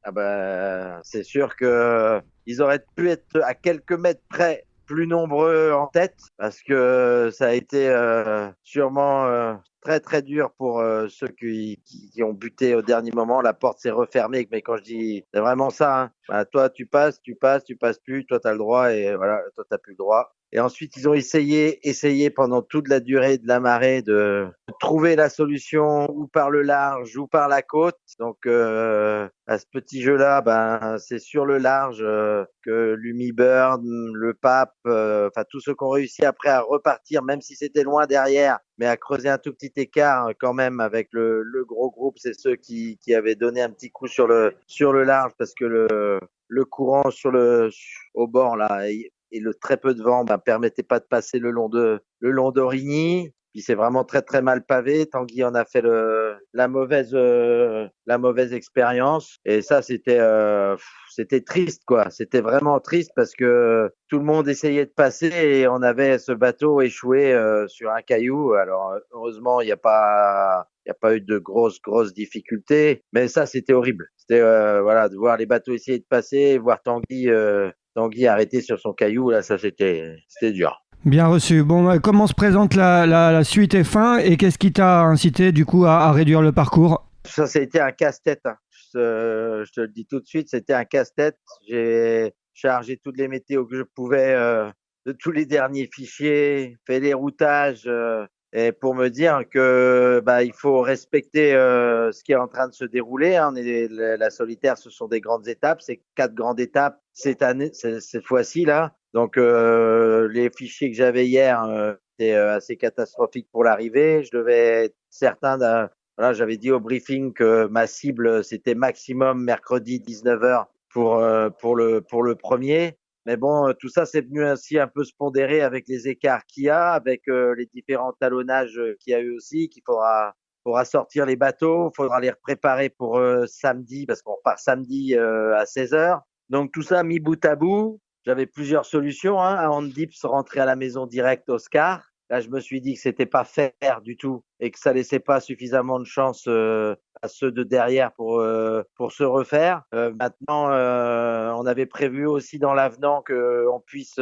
Ah bah, c'est sûr que ils auraient pu être à quelques mètres près plus nombreux en tête parce que ça a été sûrement très très dur pour ceux qui ont buté au dernier moment. La porte s'est refermée, mais quand je dis c'est vraiment ça, hein. Bah, toi tu passes plus, toi tu as le droit et voilà, toi t'as plus le droit. Et ensuite, ils ont essayé pendant toute la durée de la marée de trouver la solution ou par le large ou par la côte. Donc, à ce petit jeu-là, ben, c'est sur le large que Lumi Bird, le Pape, enfin tous ceux qui ont réussi après à repartir, même si c'était loin derrière, mais à creuser un tout petit écart quand même avec le gros groupe, c'est ceux qui avaient donné un petit coup sur le large parce que le courant au bord là et le très peu de vent ben, permettait pas de passer le long d'Origny. Puis c'est vraiment très très mal pavé. Tanguy en a fait la mauvaise expérience. Et ça c'était triste quoi. C'était vraiment triste parce que tout le monde essayait de passer et on avait ce bateau échoué sur un caillou. Alors heureusement il y a pas eu de grosses difficultés. Mais ça c'était horrible. C'était voilà de voir les bateaux essayer de passer, voir Tanguy arrêté sur son caillou là, ça c'était dur. Bien reçu. Bon, comment se présente la suite et fin et qu'est-ce qui t'a incité du coup à réduire le parcours? Ça a été un casse-tête, hein. Je te le dis tout de suite, c'était un casse-tête. J'ai chargé toutes les météos que je pouvais de tous les derniers fichiers, fait les routages et pour me dire que bah, il faut respecter ce qui est en train de se dérouler, hein. La solitaire, ce sont des grandes étapes, c'est 4 grandes étapes cette année, cette fois-ci là. Donc les fichiers que j'avais hier étaient assez catastrophiques pour l'arrivée. Je devais être certain d'un voilà, j'avais dit au briefing que ma cible, c'était maximum mercredi 19h pour le premier. Mais bon, tout ça, c'est venu ainsi un peu se pondérer avec les écarts qu'il y a, avec les différents talonnages qu'il y a eu aussi, faudra sortir les bateaux, faudra les préparer pour samedi, parce qu'on repart samedi à 16h. Donc tout ça mis bout à bout, j'avais plusieurs solutions, hein. À Andips, rentrer à la maison direct Oscar. Là, je me suis dit que c'était pas faire du tout et que ça laissait pas suffisamment de chance à ceux de derrière pour se refaire. Maintenant, on avait prévu aussi dans l'avenant qu'on puisse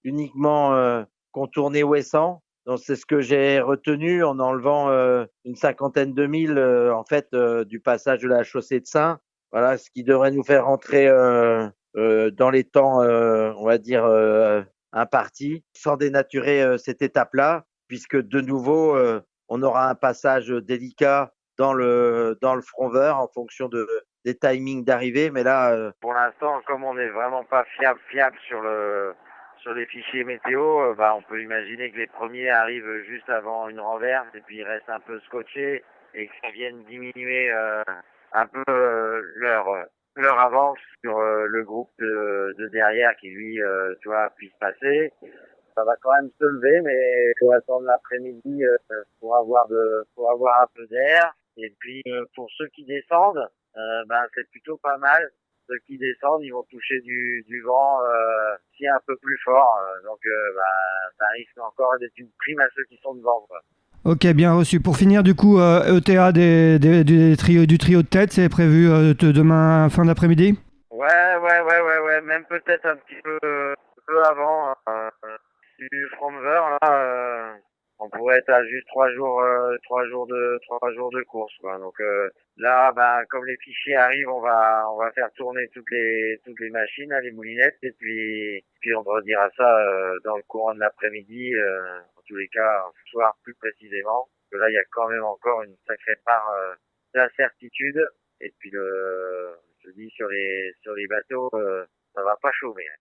uniquement contourner Ouessant. Donc c'est ce que j'ai retenu en enlevant une cinquantaine de milles en fait du passage de la chaussée de Saint. Voilà, ce qui devrait nous faire rentrer dans les temps, on va dire impartis, sans dénaturer cette étape-là, puisque de nouveau on aura un passage délicat dans le frontveur en fonction des timings d'arrivée. Mais là, pour l'instant, comme on n'est vraiment pas fiable sur les fichiers météo, bah, on peut imaginer que les premiers arrivent juste avant une renverse et puis ils restent un peu scotchés et que ça vienne diminuer un peu leur avance sur le groupe de derrière qui lui, tu vois, puisse passer. Ça va quand même se lever, mais il faut attendre l'après-midi pour avoir un peu d'air. Et puis pour ceux qui descendent, ben c'est plutôt pas mal. Ceux qui descendent, ils vont toucher du vent si un peu plus fort. Donc bah, ça risque encore d'être une prime à ceux qui sont devant, quoi. Ok, bien reçu. Pour finir, du coup, ETA du trio de tête, c'est prévu demain fin d'après-midi? Ouais. Même peut-être un peu avant. Du Fromver, là, on pourrait être à juste 3 jours, 3 jours de course, quoi. Donc là, ben, comme les fichiers arrivent, on va faire tourner toutes les machines, hein, les moulinettes, et puis on redira ça dans le courant de l'après-midi, en tous les cas, ce soir plus précisément. Parce que là, il y a quand même encore une sacrée part d'incertitude. Et puis je te dis sur les bateaux, ça va pas chômer, hein.